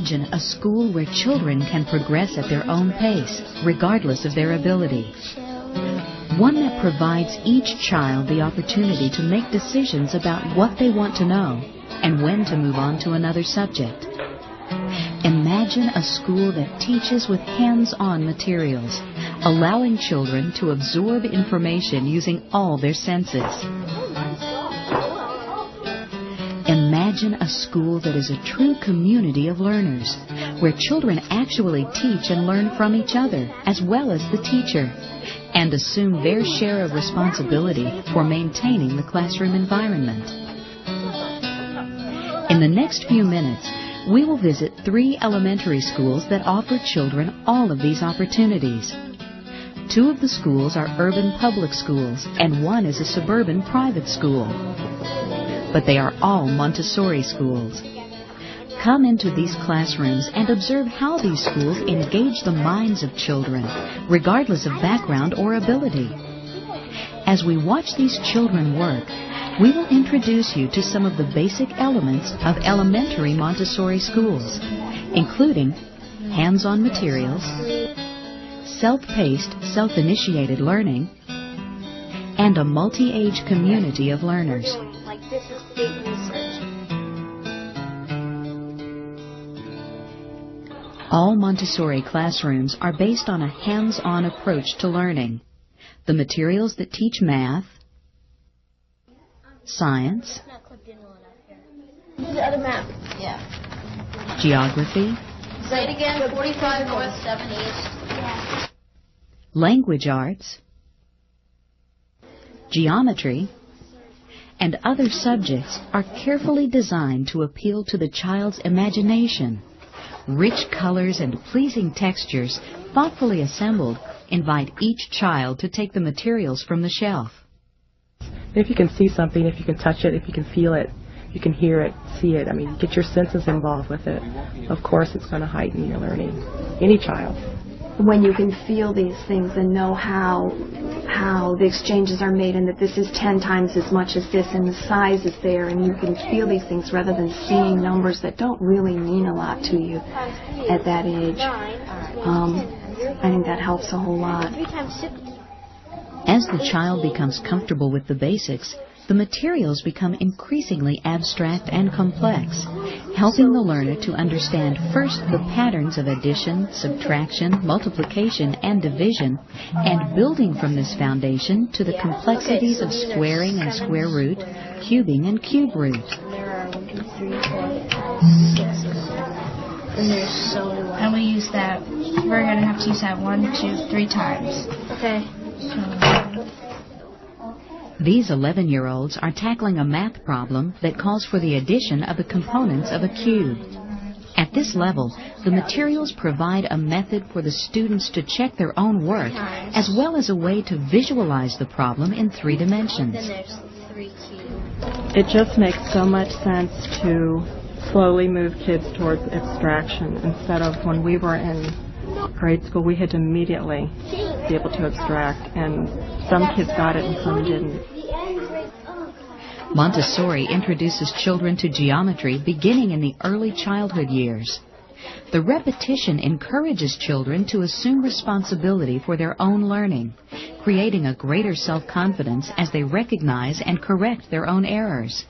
Imagine a school where children can progress at their own pace, regardless of their ability. One that provides each child the opportunity to make decisions about what they want to know and when to move on to another subject. Imagine a school that teaches with hands-on materials, allowing children to absorb information using all their senses. Imagine a school that is a true community of learners, where children actually teach and learn from each other as well as the teacher, and assume their share of responsibility for maintaining the classroom environment. In the next few minutes, we will visit 3 elementary schools that offer children all of these opportunities. 2 of the schools are urban public schools, and 1 is a suburban private school. But they are all Montessori schools. Come into these classrooms and observe how these schools engage the minds of children, regardless of background or ability. As we watch these children work, we will introduce you to some of the basic elements of elementary Montessori schools, including hands-on materials, self-paced, self-initiated learning, and a multi-age community of learners. This is big research. All Montessori classrooms are based on a hands-on approach to learning. The materials that teach math, science, The other map. Yeah. geography, Say it again. 45 north, 7 east. Yeah. language arts, geometry, and other subjects are carefully designed to appeal to the child's imagination. Rich colors and pleasing textures, thoughtfully assembled, invite each child to take the materials from the shelf. If you can see something, if you can touch it, if you can feel it, you can hear it, see it, I mean, get your senses involved with it. Of course it's going to heighten your learning. Any child. When you can feel these things and know how the exchanges are made and that this is 10 times as much as this and the size is there, and you can feel these things rather than seeing numbers that don't really mean a lot to you at that age. I think that helps a whole lot. As the child becomes comfortable with the basics, the materials become increasingly abstract and complex, helping the learner to understand first the patterns of addition, subtraction, multiplication, and division, and building from this foundation to the complexities of squaring and square root, cubing and cube root. And we use that, we're going to have to use that 1, 2, 3 times. Okay. These 11-year-olds are tackling a math problem that calls for the addition of the components of a cube. At this level, the materials provide a method for the students to check their own work, as well as a way to visualize the problem in 3 dimensions. Then there's 3 cubes. It just makes so much sense to slowly move kids towards abstraction instead of when we were in grade school, we had to immediately be able to abstract, and some kids got it and some didn't. Montessori introduces children to geometry beginning in the early childhood years. The repetition encourages children to assume responsibility for their own learning, creating a greater self-confidence as they recognize and correct their own errors.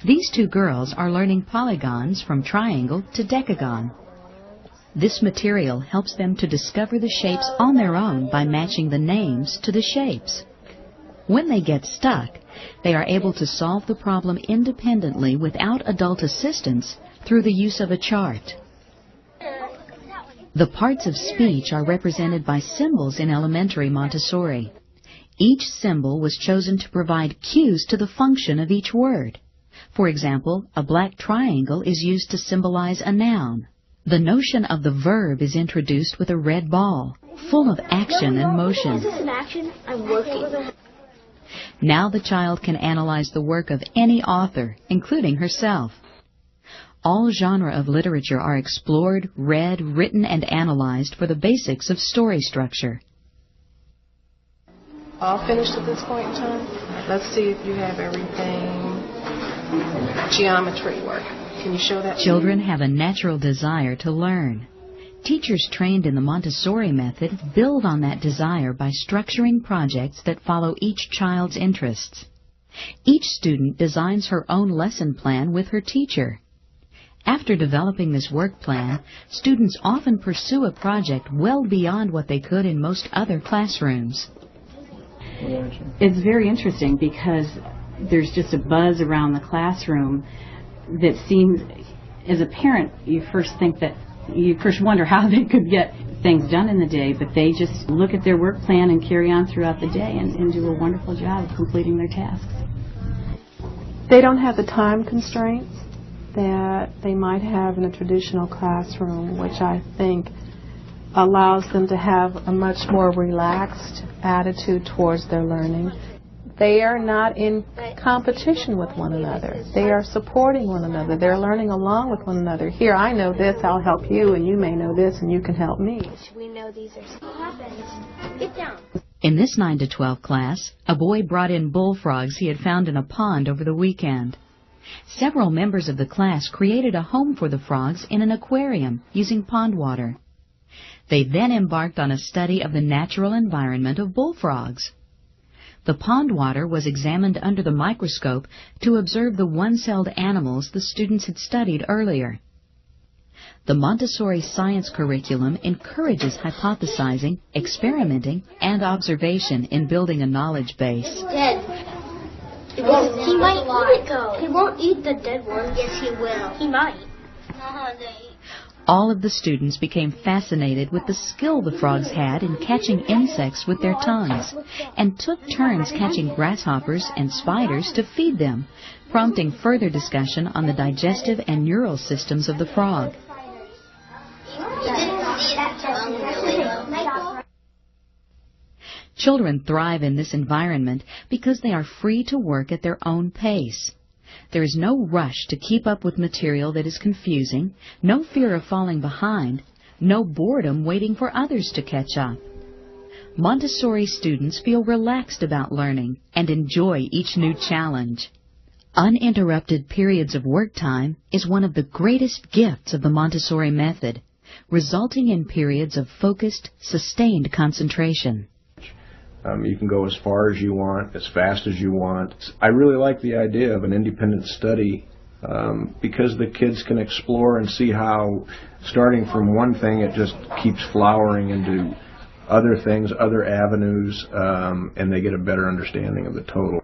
These 2 girls are learning polygons from triangle to decagon. This material helps them to discover the shapes on their own by matching the names to the shapes. When they get stuck, they are able to solve the problem independently without adult assistance through the use of a chart. The parts of speech are represented by symbols in elementary Montessori. Each symbol was chosen to provide cues to the function of each word. For example, a black triangle is used to symbolize a noun. The notion of the verb is introduced with a red ball, full of action and motion. Is this an action? I'm working. Now the child can analyze the work of any author, including herself. All genre of literature are explored, read, written, and analyzed for the basics of story structure. All finished at this point in time? Let's see if you have everything. Geometry work. Can you show that? Children have a natural desire to learn. Teachers trained in the Montessori method build on that desire by structuring projects that follow each child's interests. Each student designs her own lesson plan with her teacher. After developing this work plan, students often pursue a project well beyond what they could in most other classrooms. It's very interesting because there's just a buzz around the classroom that seems, as a parent, you first wonder how they could get things done in the day, but they just look at their work plan and carry on throughout the day and do a wonderful job of completing their tasks. They don't have the time constraints that they might have in a traditional classroom, which I think allows them to have a much more relaxed attitude towards their learning. They are not in competition with one another. They are supporting one another. They're learning along with one another. Here, I know this, I'll help you, and you may know this, and you can help me. We know these are happens. Get down. In this 9 to 12 class, a boy brought in bullfrogs he had found in a pond over the weekend. Several members of the class created a home for the frogs in an aquarium using pond water. They then embarked on a study of the natural environment of bullfrogs. The pond water was examined under the microscope to observe the one-celled animals the students had studied earlier. The Montessori science curriculum encourages hypothesizing, experimenting, and observation in building a knowledge base. Dead. He might eat it though. He won't eat the dead one. Yes, he will. He might. All of the students became fascinated with the skill the frogs had in catching insects with their tongues, and took turns catching grasshoppers and spiders to feed them, prompting further discussion on the digestive and neural systems of the frog. Children thrive in this environment because they are free to work at their own pace. There is no rush to keep up with material that is confusing, no fear of falling behind, no boredom waiting for others to catch up. Montessori students feel relaxed about learning and enjoy each new challenge. Uninterrupted periods of work time is one of the greatest gifts of the Montessori method, resulting in periods of focused, sustained concentration. You can go as far as you want, as fast as you want. I really like the idea of an independent study because the kids can explore and see how, starting from one thing, it just keeps flowering into other things, other avenues, and they get a better understanding of the total.